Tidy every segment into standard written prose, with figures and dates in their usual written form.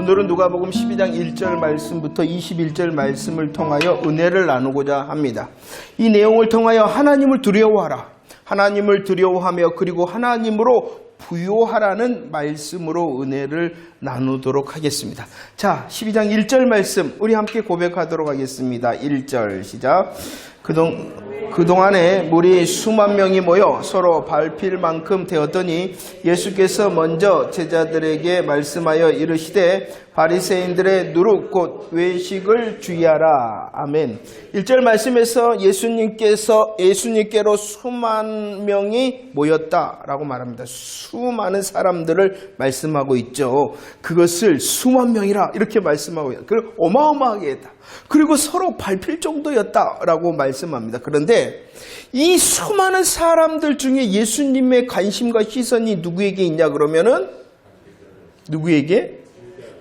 오늘은 누가복음 12장 1절 말씀부터 21절 말씀을 통하여 은혜를 나누고자 합니다. 이 내용을 통하여 하나님을 두려워하라. 하나님을 두려워하며 그리고 하나님으로 부요하라는 말씀으로 은혜를 나누도록 하겠습니다. 자, 12장 1절 말씀 우리 함께 고백하도록 하겠습니다. 1절 시작. 그동안에 무리 수만 명이 모여 서로 밟힐 만큼 되었더니 예수께서 먼저 제자들에게 말씀하여 이르시되 바리새인들의 누룩 곧 외식을 주의하라. 아멘. 1절 말씀에서 예수님께로 수만 명이 모였다라고 말합니다. 수많은 사람들을 말씀하고 있죠. 그것을 수만 명이라 이렇게 말씀하고 있다. 그리고 어마어마하게 했다. 그리고 서로 밟힐 정도였다라고 말씀합니다. 그런데 이 수많은 사람들 중에 예수님의 관심과 시선이 누구에게 있냐 그러면은 누구에게?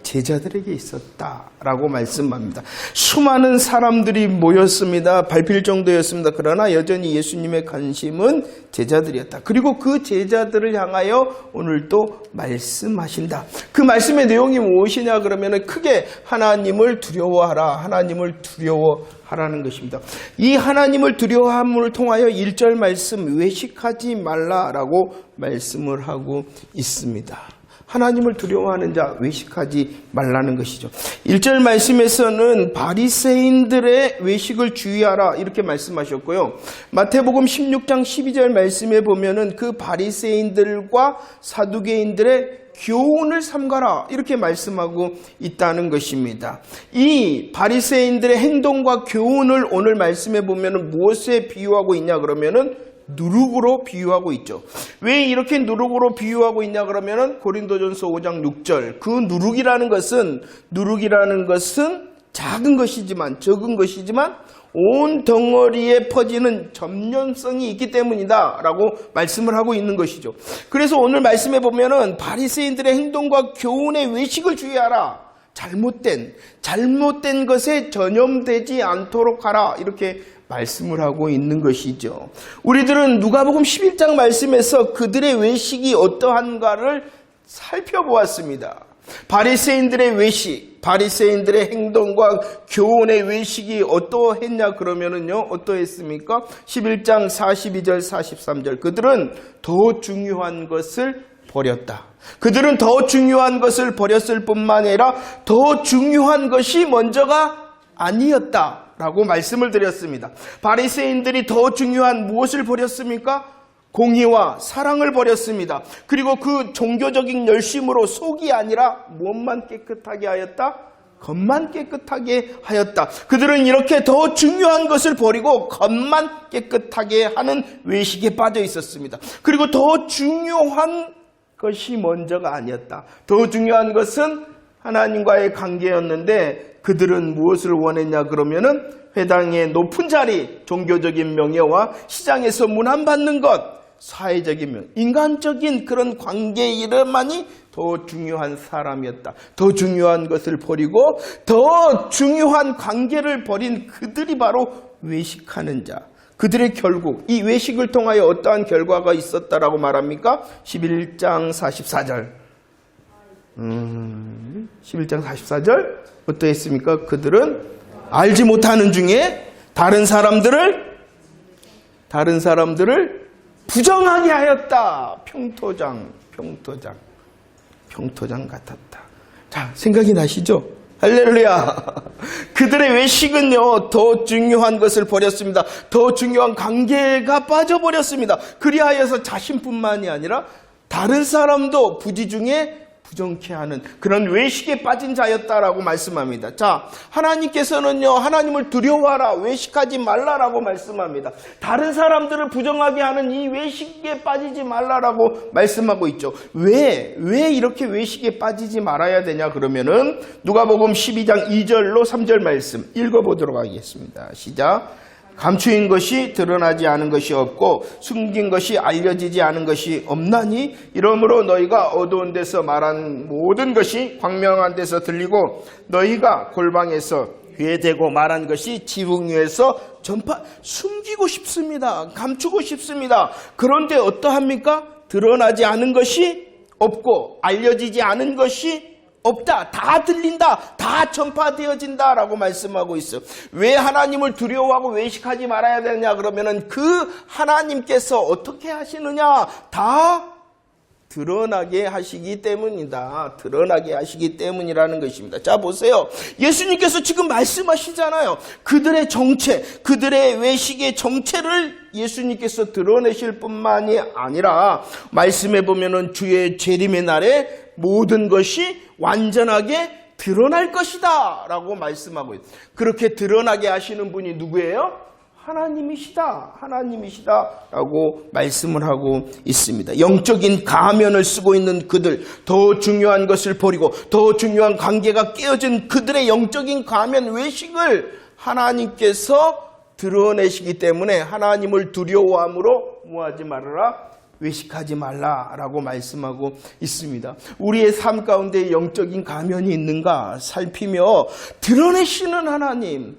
제자들에게 있었다라고 말씀합니다. 수많은 사람들이 모였습니다. 밟힐 정도였습니다. 그러나 여전히 예수님의 관심은 제자들이었다. 그리고 그 제자들을 향하여 오늘도 말씀하신다. 그 말씀의 내용이 무엇이냐 그러면 크게 하나님을 두려워하라. 하나님을 두려워하라는 것입니다. 이 하나님을 두려워함을 통하여 1절 말씀 외식하지 말라라고 말씀을 하고 있습니다. 하나님을 두려워하는 자 외식하지 말라는 것이죠. 1절 말씀에서는 바리새인들의 외식을 주의하라 이렇게 말씀하셨고요. 마태복음 16장 12절 말씀에 보면은 그 바리새인들과 사두개인들의 교훈을 삼가라 이렇게 말씀하고 있다는 것입니다. 이 바리새인들의 행동과 교훈을 오늘 말씀에 보면은 무엇에 비유하고 있냐 그러면은 누룩으로 비유하고 있죠. 왜 이렇게 누룩으로 비유하고 있냐 그러면은 고린도전서 5장 6절 그 누룩이라는 것은 작은 것이지만 적은 것이지만 온 덩어리에 퍼지는 전염성이 있기 때문이다 라고 말씀을 하고 있는 것이죠. 그래서 오늘 말씀에 보면은 바리새인들의 행동과 교훈의 외식을 주의하라. 잘못된 것에 전염되지 않도록 하라 이렇게 말씀을 하고 있는 것이죠. 우리들은 누가복음 11장 말씀에서 그들의 외식이 어떠한가를 살펴보았습니다. 바리새인들의 외식, 바리새인들의 행동과 교훈의 외식이 어떠했냐 그러면은요, 어떠했습니까? 11장 42절 43절 그들은 더 중요한 것을 버렸다. 그들은 더 중요한 것을 버렸을 뿐만 아니라 더 중요한 것이 먼저가 아니었다 라고 말씀을 드렸습니다. 바리새인들이 더 중요한 무엇을 버렸습니까? 공의와 사랑을 버렸습니다. 그리고 그 종교적인 열심으로 속이 아니라 무엇만 깨끗하게 하였다? 겉만 깨끗하게 하였다. 그들은 이렇게 더 중요한 것을 버리고 겉만 깨끗하게 하는 외식에 빠져 있었습니다. 그리고 더 중요한 것이 먼저가 아니었다. 더 중요한 것은 하나님과의 관계였는데 그들은 무엇을 원했냐 그러면은 회당의 높은 자리, 종교적인 명예와 시장에서 문안받는 것, 사회적인 명, 인간적인 그런 관계 이름만이 더 중요한 사람이었다. 더 중요한 것을 버리고 더 중요한 관계를 버린 그들이 바로 외식하는 자. 그들의 결국 이 외식을 통하여 어떠한 결과가 있었다라고 말합니까? 11장 44절. 11장 44절 어떠했습니까? 그들은 알지 못하는 중에 다른 사람들을 부정하게 하였다. 평토장 같았다. 자, 생각이 나시죠? 할렐루야. 그들의 외식은요, 더 중요한 것을 버렸습니다. 더 중요한 관계가 빠져버렸습니다. 그리하여서 자신뿐만이 아니라 다른 사람도 부지중에 부정케 하는 그런 외식에 빠진 자였다라고 말씀합니다. 자, 하나님께서는요, 하나님을 두려워하라, 외식하지 말라라고 말씀합니다. 다른 사람들을 부정하게 하는 이 외식에 빠지지 말라라고 말씀하고 있죠. 왜 이렇게 외식에 빠지지 말아야 되냐 그러면은 누가복음 12장 2절로 3절 말씀 읽어보도록 하겠습니다. 시작. 감추인 것이 드러나지 않은 것이 없고 숨긴 것이 알려지지 않은 것이 없나니 이러므로 너희가 어두운 데서 말한 모든 것이 광명한 데서 들리고 너희가 골방에서 귀에 대고 말한 것이 지붕 위에서 숨기고 싶습니다. 감추고 싶습니다. 그런데 어떠합니까? 드러나지 않은 것이 없고 알려지지 않은 것이 없다. 다 들린다. 다 전파되어진다라고 말씀하고 있어요. 왜 하나님을 두려워하고 외식하지 말아야 되느냐 그러면은 그 하나님께서 어떻게 하시느냐 다 드러나게 하시기 때문이다. 드러나게 하시기 때문이라는 것입니다. 자, 보세요. 예수님께서 지금 말씀하시잖아요. 그들의 정체, 그들의 외식의 정체를 예수님께서 드러내실 뿐만이 아니라 말씀해 보면은 주의 재림의 날에 모든 것이 완전하게 드러날 것이다 라고 말씀하고 있어요. 그렇게 드러나게 하시는 분이 누구예요? 하나님이시다 라고 말씀을 하고 있습니다. 영적인 가면을 쓰고 있는 그들, 더 중요한 것을 버리고 더 중요한 관계가 깨어진 그들의 영적인 가면 외식을 하나님께서 드러내시기 때문에 하나님을 두려워함으로 뭐하지 말아라? 외식하지 말라라고 말씀하고 있습니다. 우리의 삶 가운데 영적인 가면이 있는가 살피며 드러내시는 하나님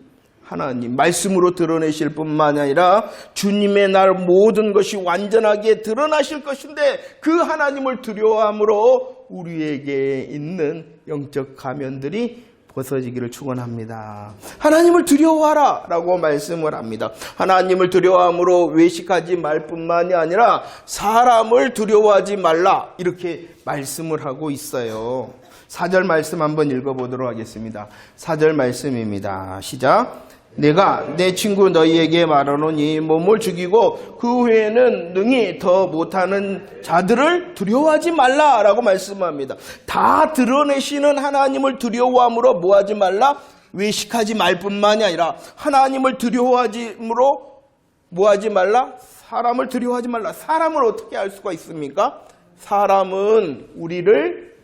말씀으로 드러내실 뿐만 아니라 주님의 날 모든 것이 완전하게 드러나실 것인데 그 하나님을 두려워함으로 우리에게 있는 영적 가면들이 벗어지기를 축원합니다. 하나님을 두려워하라 라고 말씀을 합니다. 하나님을 두려워함으로 외식하지 말 뿐만이 아니라 사람을 두려워하지 말라 이렇게 말씀을 하고 있어요. 4절 말씀 한번 읽어보도록 하겠습니다. 4절 말씀입니다. 시작. 내가 내 친구 너희에게 말하노니 몸을 죽이고 그 후에는 능히 더 못하는 자들을 두려워하지 말라라고 말씀합니다. 다 드러내시는 하나님을 두려워함으로 뭐하지 말라? 외식하지 말 뿐만이 아니라 하나님을 두려워함으로 뭐하지 말라? 사람을 두려워하지 말라. 사람을 어떻게 알 수가 있습니까? 사람은 우리를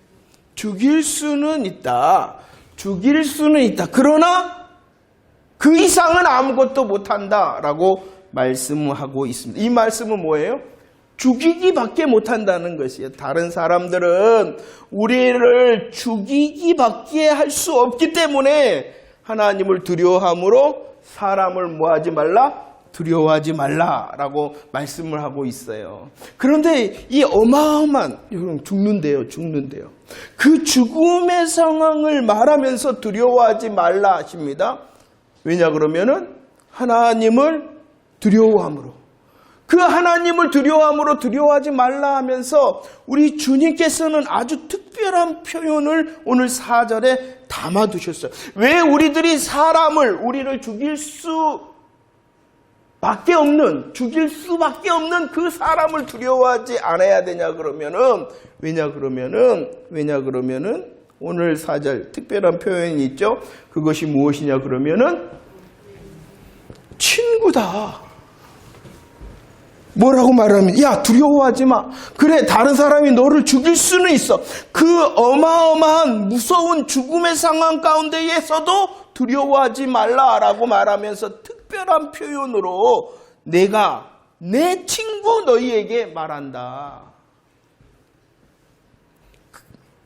죽일 수는 있다. 그러나 그 이상은 아무것도 못한다라고 말씀하고 있습니다. 이 말씀은 뭐예요? 죽이기밖에 못한다는 것이에요. 다른 사람들은 우리를 죽이기밖에 할 수 없기 때문에 하나님을 두려워함으로 사람을 뭐하지 말라? 두려워하지 말라라고 말씀을 하고 있어요. 그런데 이 어마어마한 여러분 죽는데요. 그 죽음의 상황을 말하면서 두려워하지 말라 하십니다. 왜냐 그러면은 하나님을 두려워함으로 그 하나님을 두려워함으로 두려워하지 말라 하면서 우리 주님께서는 아주 특별한 표현을 오늘 4절에 담아두셨어요. 왜 우리들이 우리를 죽일 수밖에 없는 그 사람을 두려워하지 않아야 되냐 그러면은 왜냐 그러면은 오늘 4절 특별한 표현이 있죠. 그것이 무엇이냐 그러면은 친구다. 뭐라고 말하면 야 두려워하지 마. 그래 다른 사람이 너를 죽일 수는 있어. 그 어마어마한 무서운 죽음의 상황 가운데에서도 두려워하지 말라라고 말하면서 특별한 표현으로 내가 내 친구 너희에게 말한다.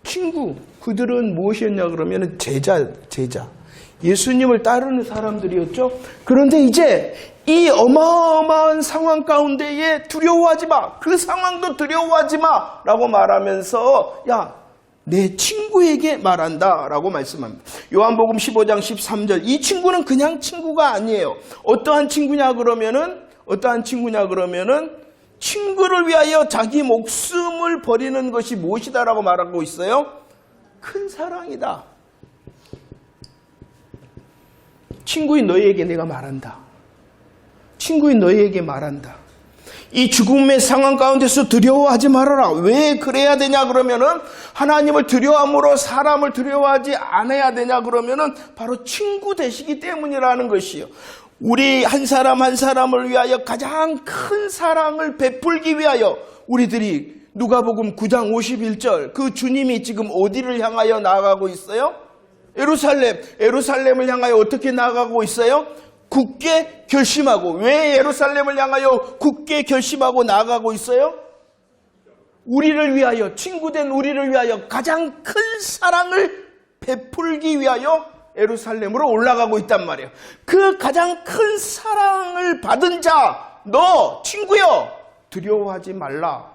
친구, 그들은 무엇이었냐 그러면 제자. 예수님을 따르는 사람들이었죠. 그런데 이제 이 어마어마한 상황 가운데에 두려워하지 마. 그 상황도 두려워하지 마. 라고 말하면서 야, 내 친구에게 말한다. 라고 말씀합니다. 요한복음 15장 13절. 이 친구는 그냥 친구가 아니에요. 어떠한 친구냐 그러면은 친구를 위하여 자기 목숨을 버리는 것이 무엇이다라고 말하고 있어요? 큰 사랑이다. 친구인 너희에게 내가 말한다. 이 죽음의 상황 가운데서 두려워하지 말아라. 왜 그래야 되냐 그러면은 하나님을 두려워함으로 사람을 두려워하지 않아야 되냐 그러면은 바로 친구 되시기 때문이라는 것이요. 우리 한 사람 한 사람을 위하여 가장 큰 사랑을 베풀기 위하여 우리들이 누가복음 9장 51절 그 주님이 지금 어디를 향하여 나아가고 있어요? 예루살렘을 향하여 어떻게 나아가고 있어요? 굳게 결심하고. 왜 예루살렘을 향하여 굳게 결심하고 나아가고 있어요? 우리를 위하여, 친구된 우리를 위하여 가장 큰 사랑을 베풀기 위하여 예루살렘으로 올라가고 있단 말이에요. 그 가장 큰 사랑을 받은 자, 너 친구여 두려워하지 말라.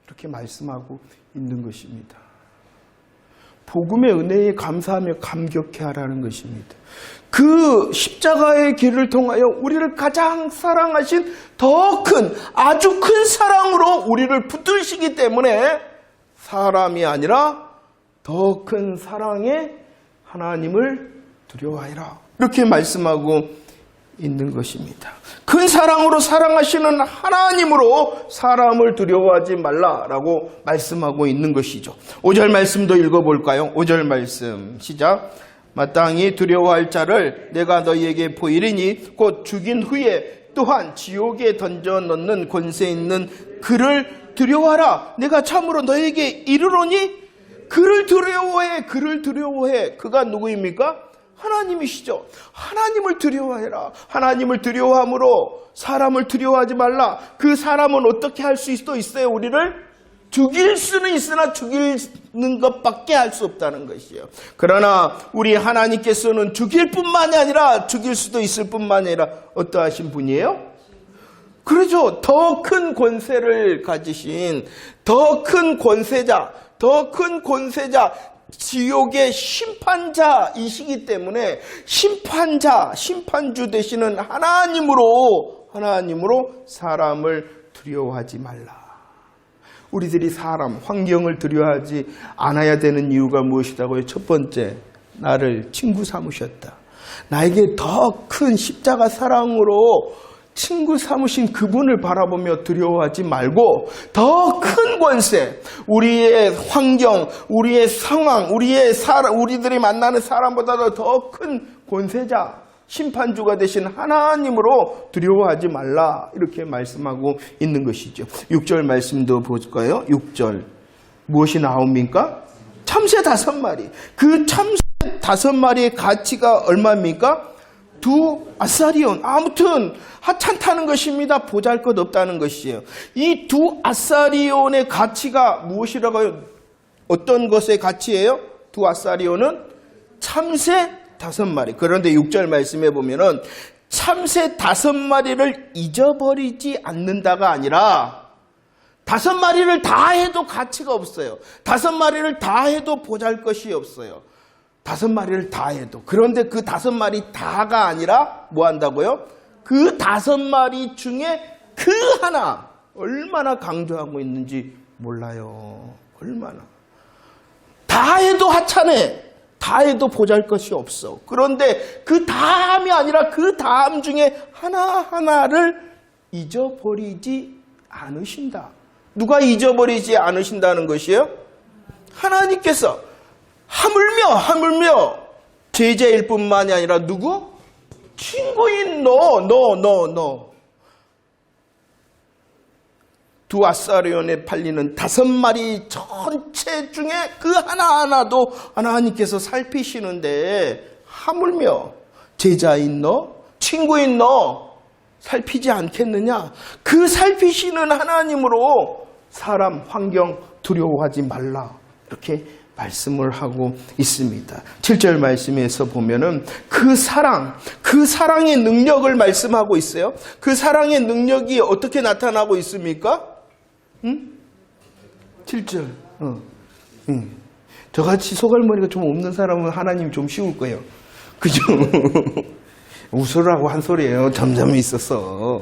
이렇게 말씀하고 있는 것입니다. 복음의 은혜에 감사하며 감격해 하라는 것입니다. 그 십자가의 길을 통하여 우리를 가장 사랑하신 더 큰, 아주 큰 사랑으로 우리를 붙드시기 때문에 사람이 아니라 더 큰 사랑에 하나님을 두려워하라. 이렇게 말씀하고 있는 것입니다. 큰 사랑으로 사랑하시는 하나님으로 사람을 두려워하지 말라라고 말씀하고 있는 것이죠. 5절 말씀도 읽어볼까요? 5절 말씀 시작. 마땅히 두려워할 자를 내가 너희에게 보이리니 곧 죽인 후에 또한 지옥에 던져 넣는 권세 있는 그를 두려워하라. 내가 참으로 너희에게 이르노니 그를 두려워해. 그를 두려워해. 그가 누구입니까? 하나님이시죠. 하나님을 두려워해라. 하나님을 두려워함으로 사람을 두려워하지 말라. 그 사람은 어떻게 할 수 있어요? 우리를 죽일 수는 있으나 죽이는 것밖에 할 수 없다는 것이에요. 그러나 우리 하나님께서는 죽일 뿐만이 아니라 죽일 수도 있을 뿐만이 아니라 어떠하신 분이에요? 그렇죠. 더 큰 권세를 가지신 더 큰 권세자, 더 큰 권세자, 지옥의 심판자이시기 때문에 심판자, 심판주 되시는 하나님으로 사람을 두려워하지 말라. 우리들이 사람, 환경을 두려워하지 않아야 되는 이유가 무엇이라고요? 첫 번째, 나를 친구 삼으셨다. 나에게 더 큰 십자가 사랑으로 친구 삼으신 그분을 바라보며 두려워하지 말고 더 큰 권세, 우리의 환경, 우리의 상황, 우리들이 만나는 사람보다도 더 큰 권세자, 심판주가 되신 하나님으로 두려워하지 말라. 이렇게 말씀하고 있는 것이죠. 6절 말씀도 볼까요? 6절. 무엇이 나옵니까? 참새 5마리. 그 참새 5마리의 가치가 얼마입니까? 2아사리온. 아무튼 하찮다는 것입니다. 보잘것없다는 것이에요. 이 2아사리온의 가치가 무엇이라고요? 어떤 것의 가치예요? 2아사리온은 참새 5마리. 그런데 6절 말씀에 보면은 참새 5마리를 잊어버리지 않는다가 아니라 5마리를 다 해도 가치가 없어요. 5마리를 다 해도 보잘것이 없어요. 5마리를 다 해도. 그런데 그 5마리 다가 아니라 뭐 한다고요? 그 5마리 중에 그 하나 얼마나 강조하고 있는지 몰라요. 얼마나. 다 해도 하찮네. 다 해도 보잘것이 없어. 그런데 그 다음이 아니라 그 다음 중에 하나하나를 잊어버리지 않으신다. 누가 잊어버리지 않으신다는 것이에요? 하나님께서 하물며 제자일 뿐만이 아니라 누구? 친구인 너. 2아사리온에 팔리는 5마리 전체 중에 그 하나하나도 하나님께서 살피시는데 하물며 제자인 너, 친구인 너 살피지 않겠느냐? 그 살피시는 하나님으로 사람, 환경 두려워하지 말라. 이렇게 말씀을 하고 있습니다. 7절 말씀에서 보면은 그 사랑의 능력을 말씀하고 있어요. 그 사랑의 능력이 어떻게 나타나고 있습니까? 7절. 저같이 소갈머리가 좀 없는 사람은 하나님 좀 쉬울 거예요. 그죠? 웃으라고 한 소리예요. 점점 있었어.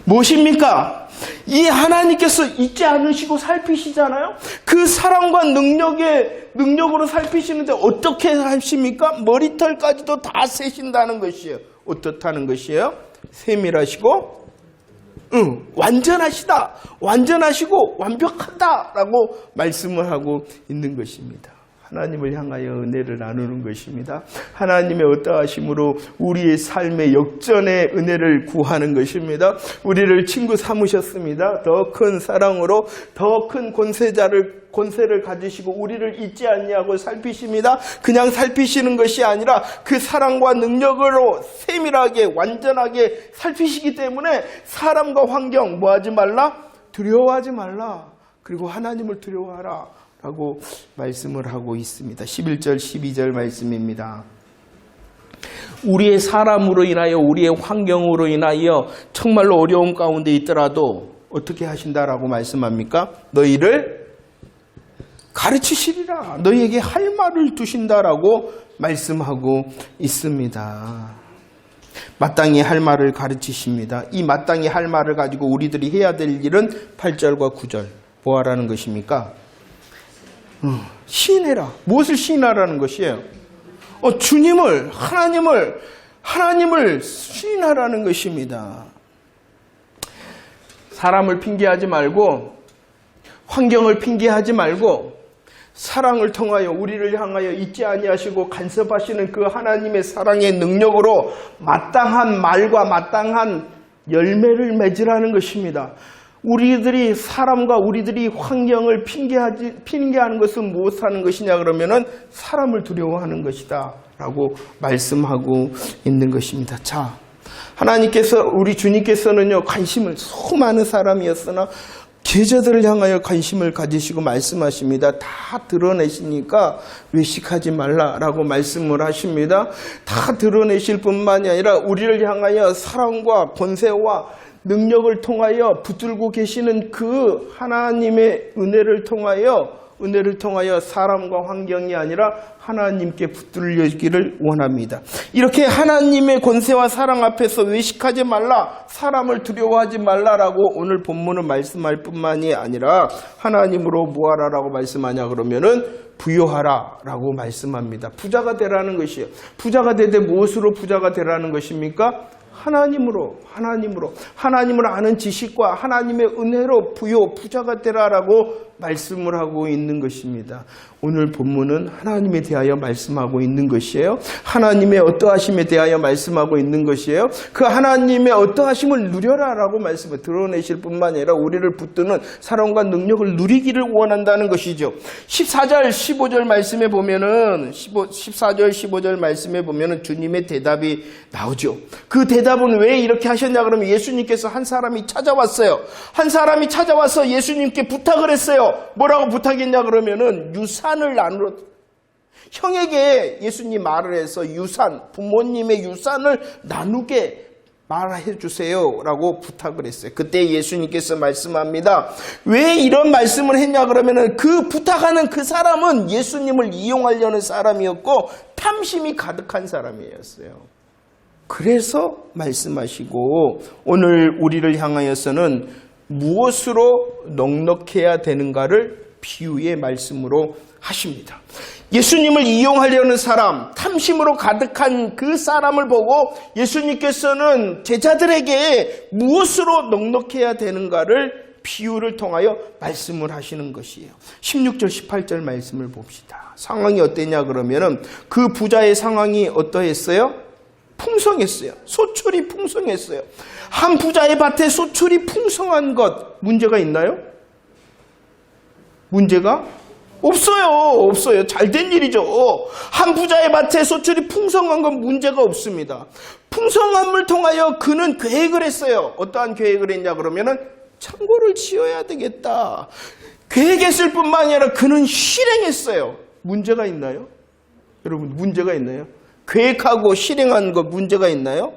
무엇입니까? 이 하나님께서 잊지 않으시고 살피시잖아요. 그 사랑과 능력으로 살피시는데 어떻게 하십니까? 머리털까지도 다 세신다는 것이에요. 어떻다는 것이에요? 세밀하시고 완전하시고 완벽하다라고 말씀을 하고 있는 것입니다. 하나님을 향하여 은혜를 나누는 것입니다. 하나님의 어떠하심으로 우리의 삶의 역전의 은혜를 구하는 것입니다. 우리를 친구 삼으셨습니다. 더 큰 사랑으로 더 큰 권세를 가지시고 우리를 잊지 않냐고 살피십니다. 그냥 살피시는 것이 아니라 그 사랑과 능력으로 세밀하게 완전하게 살피시기 때문에 사람과 환경 뭐하지 말라? 두려워하지 말라. 그리고 하나님을 두려워하라 라고 말씀을 하고 있습니다. 11절 12절 말씀입니다. 우리의 사람으로 인하여 우리의 환경으로 인하여 정말로 어려움 가운데 있더라도 어떻게 하신다라고 말씀합니까? 너희를 가르치시리라. 너희에게 할 말을 두신다라고 말씀하고 있습니다. 마땅히 할 말을 가르치십니다. 이 마땅히 할 말을 가지고 우리들이 해야 될 일은 8절과 9절. 뭐 하라는 것입니까? 시인해라. 무엇을 시인하라는 것이에요? 주님을, 하나님을 시인하라는 것입니다. 사람을 핑계하지 말고, 환경을 핑계하지 말고, 사랑을 통하여 우리를 향하여 잊지 아니하시고 간섭하시는 그 하나님의 사랑의 능력으로 마땅한 말과 마땅한 열매를 맺으라는 것입니다. 우리들이 사람과 우리들이 환경을 핑계하는 것은 무엇하는 것이냐 그러면은 사람을 두려워하는 것이다 라고 말씀하고 있는 것입니다. 자, 하나님께서 우리 주님께서는요 관심을 수많은 사람이었으나 제자들을 향하여 관심을 가지시고 말씀하십니다. 다 드러내시니까 외식하지 말라라고 말씀을 하십니다. 다 드러내실 뿐만이 아니라 우리를 향하여 사랑과 권세와 능력을 통하여 붙들고 계시는 그 하나님의 은혜를 통하여 사람과 환경이 아니라 하나님께 붙들려지기를 원합니다. 이렇게 하나님의 권세와 사랑 앞에서 외식하지 말라, 사람을 두려워하지 말라라고 오늘 본문은 말씀할 뿐만이 아니라 하나님으로 뭐하라라고 말씀하냐 그러면은 부요하라라고 말씀합니다. 부자가 되라는 것이에요. 부자가 되되 무엇으로 부자가 되라는 것입니까? 하나님을 아는 지식과 하나님의 은혜로 부자가 되라라고 말씀을 하고 있는 것입니다. 오늘 본문은 하나님에 대하여 말씀하고 있는 것이에요. 하나님의 어떠하심에 대하여 말씀하고 있는 것이에요. 그 하나님의 어떠하심을 누려라라고 말씀을 드러내실 뿐만 아니라 우리를 붙드는 사랑과 능력을 누리기를 원한다는 것이죠. 14절 15절 말씀에 보면은 14절 15절 말씀에 보면은 주님의 대답이 나오죠. 그 대답은 왜 이렇게 하셨냐 그러면 예수님께서 한 사람이 찾아왔어요. 한 사람이 찾아와서 예수님께 부탁을 했어요. 뭐라고 부탁했냐 그러면은 유산을 나누러, 형에게 예수님 말을 해서 부모님의 유산을 나누게 말해 주세요 라고 부탁을 했어요. 그때 예수님께서 말씀합니다. 왜 이런 말씀을 했냐 그러면은 그 부탁하는 그 사람은 예수님을 이용하려는 사람이었고 탐심이 가득한 사람이었어요. 그래서 말씀하시고 오늘 우리를 향하여서는 무엇으로 넉넉해야 되는가를 비유의 말씀으로 하십니다. 예수님을 이용하려는 사람, 탐심으로 가득한 그 사람을 보고 예수님께서는 제자들에게 무엇으로 넉넉해야 되는가를 비유를 통하여 말씀을 하시는 것이에요. 16절 18절 말씀을 봅시다. 상황이 어땠냐 그러면은 그 부자의 상황이 어떠했어요? 풍성했어요. 소출이 풍성했어요. 한 부자의 밭에 소출이 풍성한 것 문제가 있나요? 문제가 없어요. 잘 된 일이죠. 한 부자의 밭에 소출이 풍성한 건 문제가 없습니다. 풍성함을 통하여 그는 계획을 했어요. 어떠한 계획을 했냐 그러면은 창고를 지어야 되겠다. 계획했을 뿐만 아니라 그는 실행했어요. 문제가 있나요? 여러분 문제가 있나요? 계획하고 실행한 거 문제가 있나요?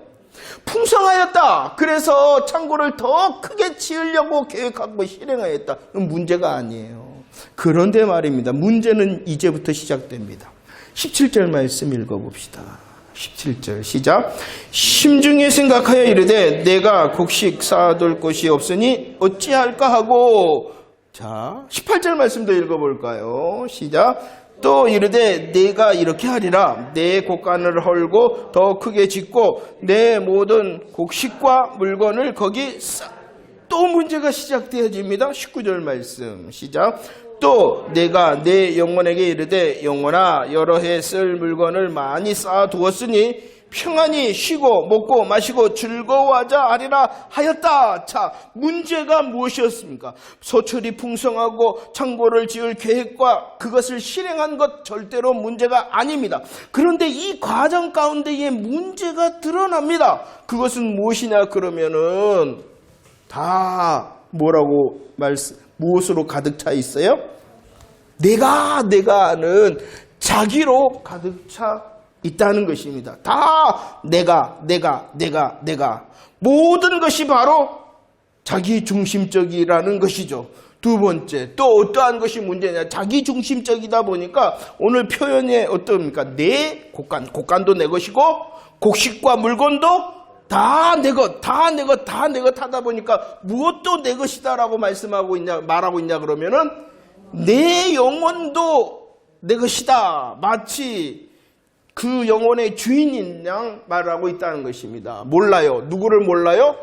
풍성하였다. 그래서 창고를 더 크게 지으려고 계획하고 실행하였다. 그건 문제가 아니에요. 그런데 말입니다. 문제는 이제부터 시작됩니다. 17절 말씀 읽어봅시다. 17절 시작. 심중에 생각하여 이르되 내가 곡식 쌓아둘 곳이 없으니 어찌할까 하고. 자, 18절 말씀도 읽어볼까요? 시작. 또 이르되 내가 이렇게 하리라. 내 곡간을 헐고 더 크게 짓고 내 모든 곡식과 물건을 거기 또 문제가 시작되어집니다. 19절 말씀 시작. 또 내가 내 영혼에게 이르되 영혼아 여러 해 쓸 물건을 많이 쌓아두었으니 평안히 쉬고 먹고 마시고 즐거워하자 하리라 하였다. 자, 문제가 무엇이었습니까? 소출이 풍성하고 창고를 지을 계획과 그것을 실행한 것 절대로 문제가 아닙니다. 그런데 이 과정 가운데에 문제가 드러납니다. 그것은 무엇이냐 그러면은 다 무엇으로 가득 차 있어요? 내가는 자기로 가득 차 있다는 것입니다. 다 내가. 모든 것이 바로 자기 중심적이라는 것이죠. 두 번째, 또 어떠한 것이 문제냐? 자기중심적이다 보니까 오늘 표현이 어떻습니까? 내 곡간도 내 것이고 곡식과 물건도 다 내 것, 다 내 것, 다 내 것 하다 보니까 무엇도 내 것이다라고 말하고 있냐 그러면은 내 영혼도 내 것이다. 마치 그 영혼의 주인인 양 말하고 있다는 것입니다. 몰라요. 누구를 몰라요?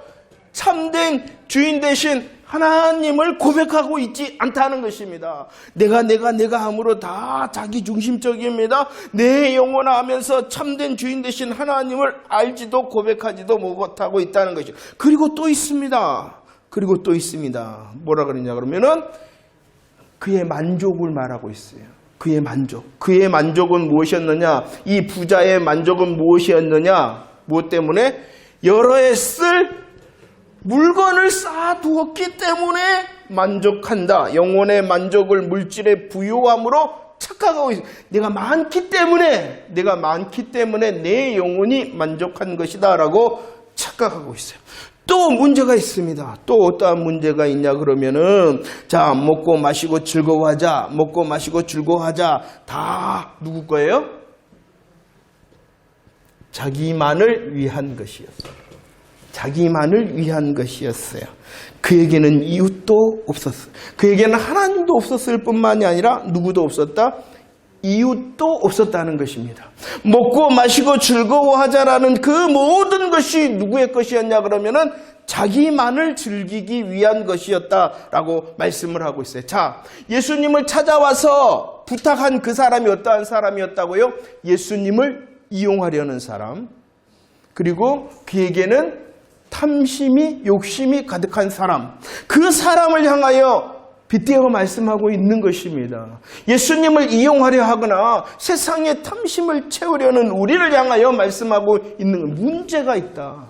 참된 주인 대신 하나님을 고백하고 있지 않다는 것입니다. 내가 함으로 다 자기중심적입니다. 내 영혼 하면서 참된 주인 대신 하나님을 알지도 고백하지도 못하고 있다는 것이죠. 그리고 또 있습니다. 뭐라 그러냐 그러면은 그의 만족을 말하고 있어요. 그의 만족은 무엇이었느냐? 이 부자의 만족은 무엇이었느냐? 무엇 때문에? 여러 해 쓸 물건을 쌓아두었기 때문에 만족한다. 영혼의 만족을 물질의 부요함으로 착각하고 있어요. 내가 많기 때문에 내 영혼이 만족한 것이다 라고 착각하고 있어요. 또 문제가 있습니다. 또 어떠한 문제가 있냐 그러면은 자, 먹고 마시고 즐거워하자. 다 누구 거예요? 자기만을 위한 것이었어요. 그에게는 이웃도 없었어요. 그에게는 하나님도 없었을 뿐만이 아니라 누구도 없었다? 이웃도 없었다는 것입니다. 먹고 마시고 즐거워하자라는 그 모든 것이 누구의 것이었냐 그러면은 자기만을 즐기기 위한 것이었다라고 말씀을 하고 있어요. 자, 예수님을 찾아와서 부탁한 그 사람이 어떠한 사람이었다고요? 예수님을 이용하려는 사람. 그리고 그에게는 탐심이, 욕심이 가득한 사람. 그 사람을 향하여 빗대어 말씀하고 있는 것입니다. 예수님을 이용하려 하거나 세상의 탐심을 채우려는 우리를 향하여 말씀하고 있는 문제가 있다.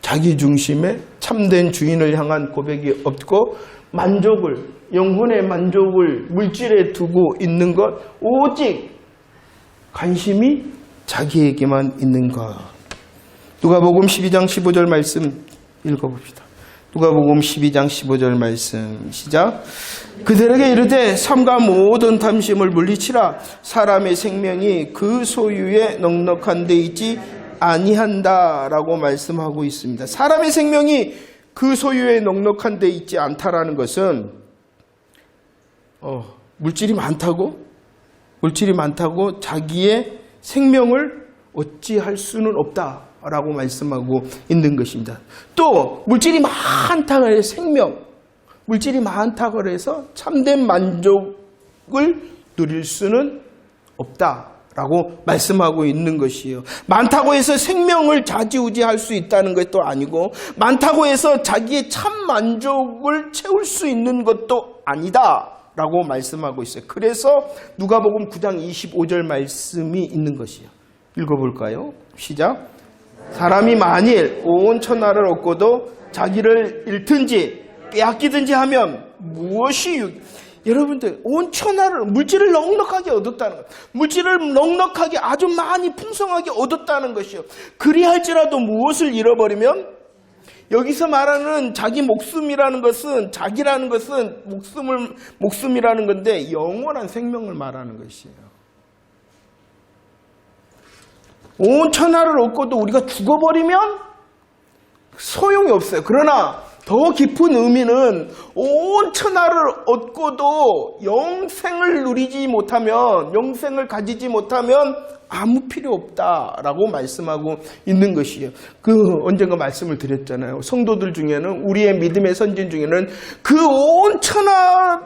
자기 중심에 참된 주인을 향한 고백이 없고 영혼의 만족을 물질에 두고 있는 것, 오직 관심이 자기에게만 있는 것. 누가복음 12장 15절 말씀 읽어봅시다. 누가복음 12장 15절 말씀 시작. 그들에게 이르되 삼가 모든 탐심을 물리치라. 사람의 생명이 그 소유에 넉넉한 데 있지 아니한다 라고 말씀하고 있습니다. 사람의 생명이 그 소유에 넉넉한 데 있지 않다라는 것은 물질이 많다고 자기의 생명을 어찌할 수는 없다라고 말씀하고 있는 것입니다. 또 물질이 많다고 해서 물질이 많다고 해서 참된 만족을 누릴 수는 없다라고 말씀하고 있는 것이에요. 많다고 해서 생명을 좌지우지할 수 있다는 것도 아니고, 많다고 해서 자기의 참 만족을 채울 수 있는 것도 아니다 라고 말씀하고 있어요. 그래서 누가복음 9장 25절 말씀이 있는 것이에요. 읽어볼까요? 시작. 사람이 만일 온 천하를 얻고도 자기를 잃든지 빼앗기든지 하면 무엇이 여러분들 온 천하를 물질을 넉넉하게 얻었다는 것, 물질을 넉넉하게 아주 많이 풍성하게 얻었다는 것이요. 그리할지라도 무엇을 잃어버리면, 여기서 말하는 자기 목숨이라는 것은, 자기라는 것은 목숨이라는 건데 영원한 생명을 말하는 것이에요. 온 천하를 얻고도 우리가 죽어버리면 소용이 없어요. 그러나 더 깊은 의미는 온 천하를 얻고도 영생을 누리지 못하면, 영생을 가지지 못하면 아무 필요 없다라고 말씀하고 있는 것이에요. 언젠가 말씀을 드렸잖아요. 성도들 중에는, 우리의 믿음의 선진 중에는 그 온 천하를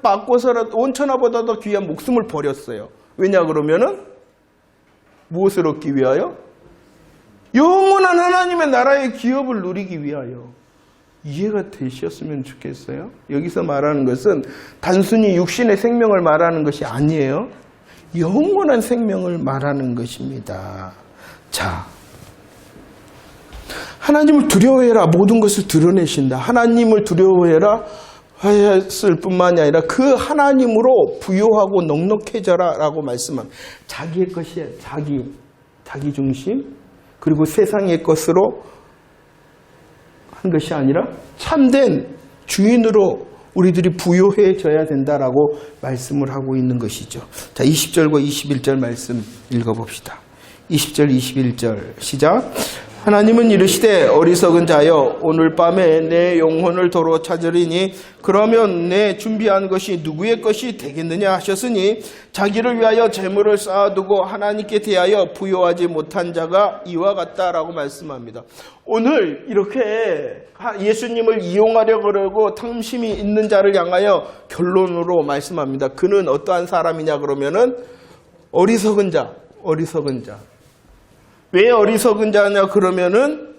받고서라도 온 천하보다 더 귀한 목숨을 버렸어요. 왜냐 그러면은 무엇을 얻기 위하여? 영원한 하나님의 나라의 기업을 누리기 위하여. 이해가 되셨으면 좋겠어요. 여기서 말하는 것은 단순히 육신의 생명을 말하는 것이 아니에요. 영원한 생명을 말하는 것입니다. 자, 하나님을 두려워해라. 모든 것을 드러내신다. 하나님을 두려워해라 했을 뿐만이 아니라 그 하나님으로 부요하고 넉넉해져라 라고 말씀합니다. 자기의 것이에요. 자기 중심. 그리고 세상의 것으로 한 것이 아니라 참된 주인으로 우리들이 부요해져야 된다라고 말씀을 하고 있는 것이죠. 자, 20절과 21절 말씀 읽어봅시다. 20절, 21절 시작. 하나님은 이르시되 어리석은 자여 오늘 밤에 내 영혼을 도로 찾으리니 그러면 내 준비한 것이 누구의 것이 되겠느냐 하셨으니 자기를 위하여 재물을 쌓아두고 하나님께 대하여 부요하지 못한 자가 이와 같다라고 말씀합니다. 오늘 이렇게 예수님을 이용하려고 그러고 탐심이 있는 자를 향하여 결론으로 말씀합니다. 그는 어떠한 사람이냐 그러면은 어리석은 자, 어리석은 자. 왜 어리석은 자냐 그러면은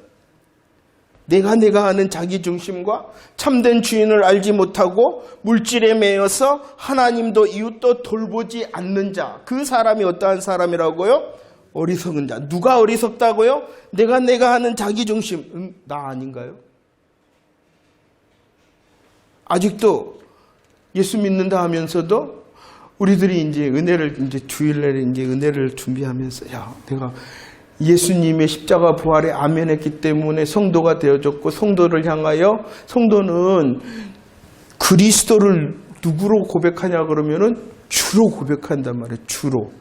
내가 하는 자기중심과 참된 주인을 알지 못하고 물질에 매여서 하나님도 이웃도 돌보지 않는 자. 그 사람이 어떠한 사람이라고요? 어리석은 자. 누가 어리석다고요? 내가 하는 자기중심. 나 아닌가요? 아직도 예수 믿는다 하면서도 우리들이 이제 주일날에 이제 은혜를 준비하면서 내가 예수님의 십자가 부활에 아멘했기 때문에 성도가 되어졌고 성도를 향하여 성도는 그리스도를 누구로 고백하냐 그러면은 주로 고백한단 말이에요. 주로.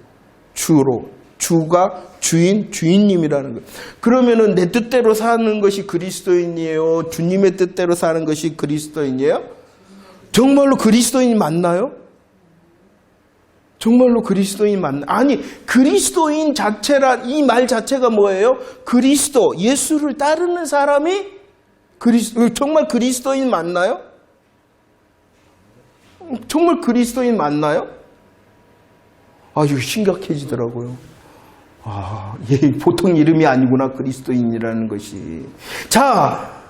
주가 주인님이라는 거예요. 그러면은 내 뜻대로 사는 것이 그리스도인이에요? 주님의 뜻대로 사는 것이 그리스도인이에요? 정말로 그리스도인이 맞나요? 정말로 그리스도인 맞나? 아니, 그리스도인 자체란 이 말 자체가 뭐예요? 그리스도, 예수를 따르는 사람이 정말 그리스도인 맞나요? 정말 그리스도인 맞나요? 이거 심각해지더라고요. 보통 이름이 아니구나, 그리스도인이라는 것이. 자,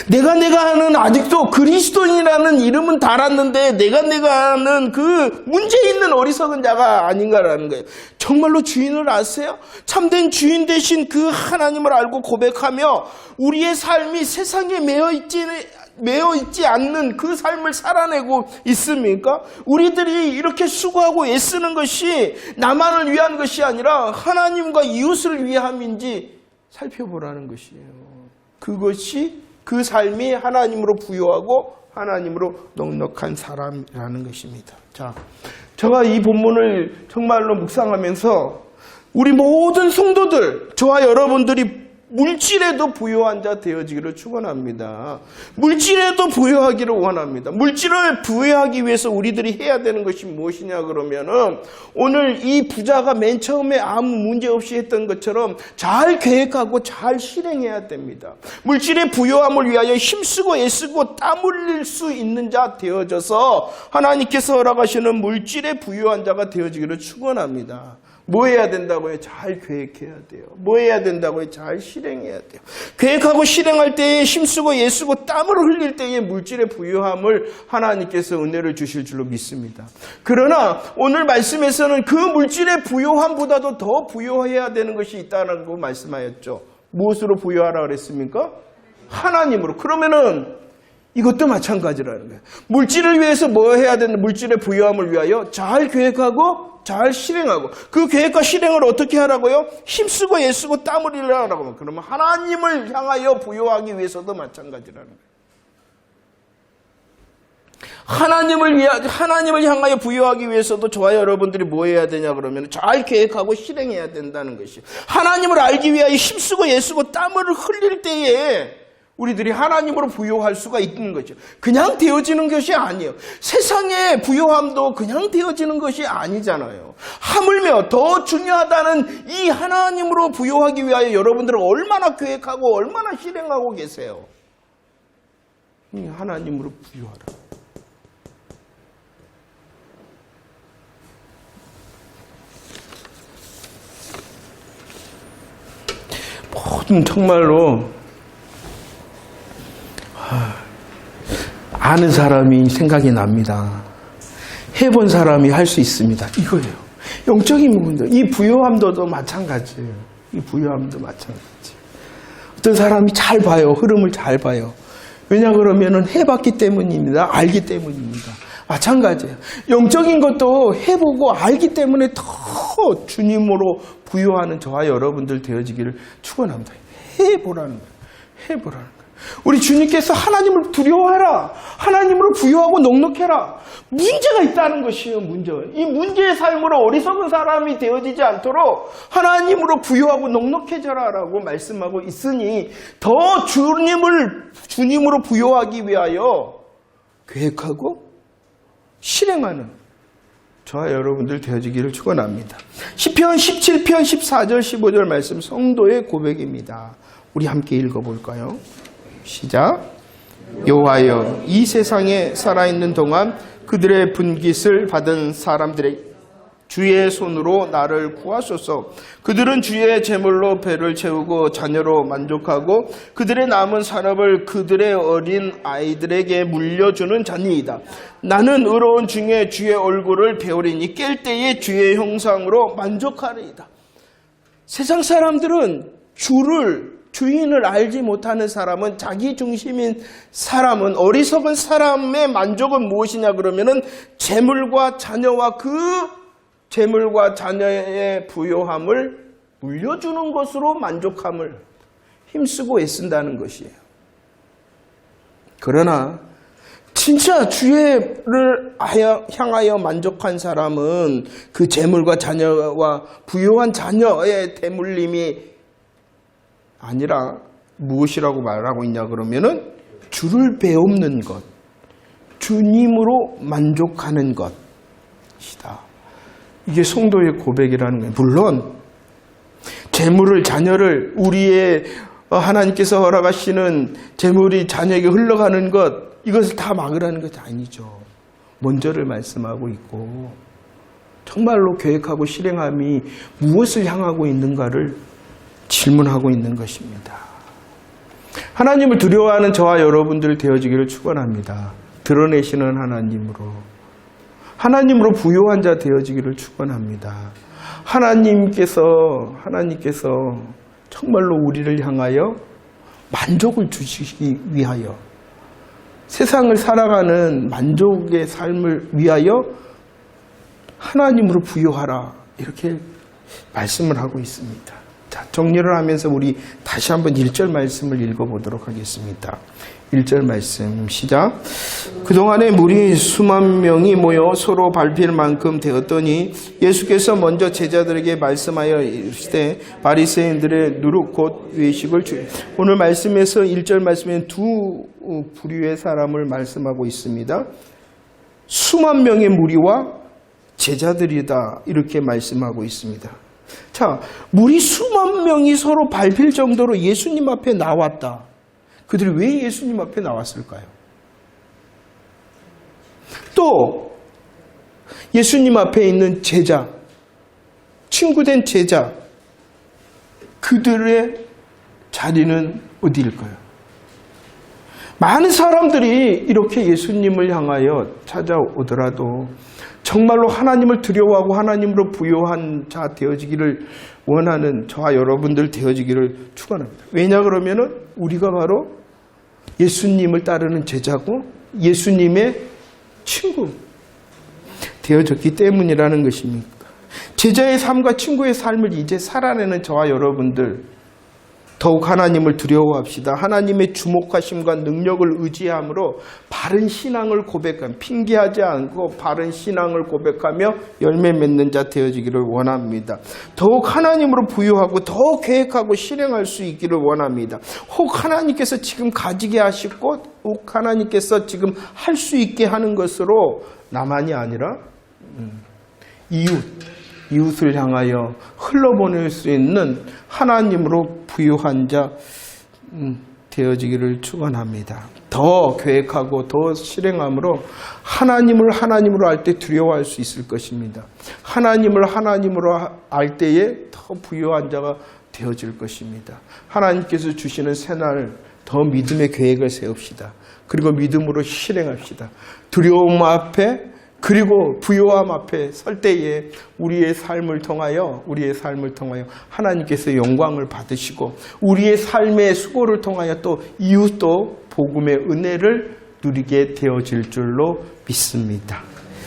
내가 하는 아직도 그리스도인이라는 이름은 달았는데 내가 하는 그 문제 있는 어리석은 자가 아닌가라는 거예요. 정말로 주인을 아세요? 참된 주인 되신 그 하나님을 알고 고백하며 우리의 삶이 세상에 매여 있지 않는 그 삶을 살아내고 있습니까? 우리들이 이렇게 수고하고 애쓰는 것이 나만을 위한 것이 아니라 하나님과 이웃을 위함인지 살펴보라는 것이에요. 그것이 그 삶이 하나님으로 부요하고 하나님으로 넉넉한 사람이라는 것입니다. 자, 제가 이 본문을 정말로 묵상하면서 우리 모든 성도들, 저와 여러분들이 물질에도 부요한 자 되어지기를 축원합니다. 물질에도 부요하기를 원합니다. 물질을 부요하기 위해서 우리들이 해야 되는 것이 무엇이냐 그러면은 오늘 이 부자가 맨 처음에 아무 문제 없이 했던 것처럼 잘 계획하고 잘 실행해야 됩니다. 물질의 부요함을 위하여 힘쓰고 애쓰고 땀 흘릴 수 있는 자 되어져서 하나님께서 허락하시는 물질의 부요한 자가 되어지기를 축원합니다. 뭐 해야 된다고요? 잘 계획해야 돼요. 뭐 해야 된다고요? 잘 실행해야 돼요. 계획하고 실행할 때에 힘쓰고 애쓰고 땀을 흘릴 때에 물질의 부요함을 하나님께서 은혜를 주실 줄로 믿습니다. 그러나 오늘 말씀에서는 그 물질의 부요함보다도 더 부요해야 되는 것이 있다는 거 말씀하였죠. 무엇으로 부요하라 그랬습니까? 하나님으로. 그러면은 이것도 마찬가지라는 거예요. 물질을 위해서 뭐 해야 되는 물질의 부요함을 위하여 잘 계획하고 잘 실행하고 그 계획과 실행을 어떻게 하라고요? 힘쓰고 애쓰고 땀을 흘리라고. 그러면 하나님을 향하여 부요하기 위해서도 마찬가지라는 거예요. 하나님을 향하여 부요하기 위해서도 저와 여러분들이 뭐 해야 되냐 그러면 잘 계획하고 실행해야 된다는 것이에요. 하나님을 알기 위하여 힘쓰고 애쓰고 땀을 흘릴 때에 우리들이 하나님으로 부요할 수가 있는 거죠. 그냥 되어지는 것이 아니에요. 세상의 부요함도 그냥 되어지는 것이 아니잖아요. 하물며 더 중요하다는 이 하나님으로 부요하기 위하여 여러분들은 얼마나 계획하고 얼마나 실행하고 계세요. 하나님으로 부요하라. 모든 정말로 아는 사람이 생각이 납니다. 해본 사람이 할 수 있습니다. 이거예요. 영적인 부분도 이 부요함도 마찬가지예요. 이 부요함도 마찬가지. 어떤 사람이 잘 봐요. 흐름을 잘 봐요. 왜냐 그러면은 해봤기 때문입니다. 알기 때문입니다. 마찬가지예요. 영적인 것도 해보고 알기 때문에 더 주님으로 부요하는 저와 여러분들 되어지기를 축원합니다. 해보라는 거예요. 해보라는 거예요. 우리 주님께서 하나님을 두려워하라. 하나님으로 부유하고 넉넉해라. 문제가 있다는 것이에요. 문제가. 이 문제의 삶으로 어리석은 사람이 되어지지 않도록 하나님으로 부유하고 넉넉해져라라고 말씀하고 있으니 더 주님으로 부유하기 위하여 계획하고 실행하는 저와 여러분들 되어지기를 축원합니다. 시편 17편 14절 15절 말씀 성도의 고백입니다. 우리 함께 읽어볼까요? 시작. 여호와여, 이 세상에 살아있는 동안 그들의 분깃을 받은 사람들의 주의 손으로 나를 구하소서. 그들은 주의 제물로 배를 채우고 자녀로 만족하고 그들의 남은 산업을 그들의 어린 아이들에게 물려주는 자니이다. 나는 의로운 중에 주의 얼굴을 배우리니 깰 때에 주의 형상으로 만족하리이다. 세상 사람들은 주인을 알지 못하는 사람은, 자기 중심인 사람은, 어리석은 사람의 만족은 무엇이냐 그러면은 재물과 자녀와 그 재물과 자녀의 부요함을 물려주는 것으로 만족함을 힘쓰고 애쓴다는 것이에요. 그러나 진짜 주를 향하여 만족한 사람은 그 재물과 자녀와 부요한 자녀의 대물림이 아니라 무엇이라고 말하고 있냐 그러면은 주를 배움는 것, 주님으로 만족하는 것이다. 이게 성도의 고백이라는 거예요. 물론 재물을, 자녀를, 우리의 하나님께서 허락하시는 재물이 자녀에게 흘러가는 것, 이것을 다 막으라는 것이 아니죠. 먼저를 말씀하고 있고 정말로 계획하고 실행함이 무엇을 향하고 있는가를 질문하고 있는 것입니다. 하나님을 두려워하는 저와 여러분들 되어지기를 축원합니다. 드러내시는 하나님으로 부요한 자 되어지기를 축원합니다. 하나님께서 정말로 우리를 향하여 만족을 주시기 위하여, 세상을 살아가는 만족의 삶을 위하여 하나님으로 부요하라, 이렇게 말씀을 하고 있습니다. 자, 정리를 하면서 우리 다시 한번 1절 말씀을 읽어보도록 하겠습니다. 1절 말씀 시작. 그동안에 무리 수만 명이 모여 서로 밟힐 만큼 되었더니 예수께서 먼저 제자들에게 말씀하여 이르시되 바리새인들의 누룩 곧 외식을 주여. 오늘 말씀에서 1절 말씀에 두 부류의 사람을 말씀하고 있습니다. 수만 명의 무리와 제자들이다, 이렇게 말씀하고 있습니다. 자, 무리 수만 명이 서로 밟힐 정도로 예수님 앞에 나왔다. 그들이 왜 예수님 앞에 나왔을까요? 또 예수님 앞에 있는 제자, 친구된 제자, 그들의 자리는 어디일까요? 많은 사람들이 이렇게 예수님을 향하여 찾아오더라도 정말로 하나님을 두려워하고 하나님으로 부요한 자 되어지기를 원하는 저와 여러분들 되어지기를 축원합니다. 왜냐 그러면은 우리가 바로 예수님을 따르는 제자고 예수님의 친구 되어졌기 때문이라는 것입니다. 제자의 삶과 친구의 삶을 이제 살아내는 저와 여러분들, 더욱 하나님을 두려워합시다. 하나님의 주목하심과 능력을 의지함으로 바른 신앙을 고백하며, 핑계하지 않고 바른 신앙을 고백하며 열매 맺는 자 되어지기를 원합니다. 더욱 하나님으로 부유하고 더 계획하고 실행할 수 있기를 원합니다. 혹 하나님께서 지금 가지게 하시고 혹 하나님께서 지금 할 수 있게 하는 것으로 나만이 아니라 이웃을 향하여 흘러보낼 수 있는 하나님으로 부유한 자 되어지기를 축원합니다. 더 계획하고 더 실행함으로 하나님으로 알 때 두려워할 수 있을 것입니다. 하나님으로 알 때에 더 부유한 자가 되어질 것입니다. 하나님께서 주시는 새날 더 믿음의 계획을 세웁시다. 그리고 믿음으로 실행합시다. 두려움 앞에 그리고 부요함 앞에 설 때에 우리의 삶을 통하여 하나님께서 영광을 받으시고 우리의 삶의 수고를 통하여 또 이웃도 복음의 은혜를 누리게 되어질 줄로 믿습니다.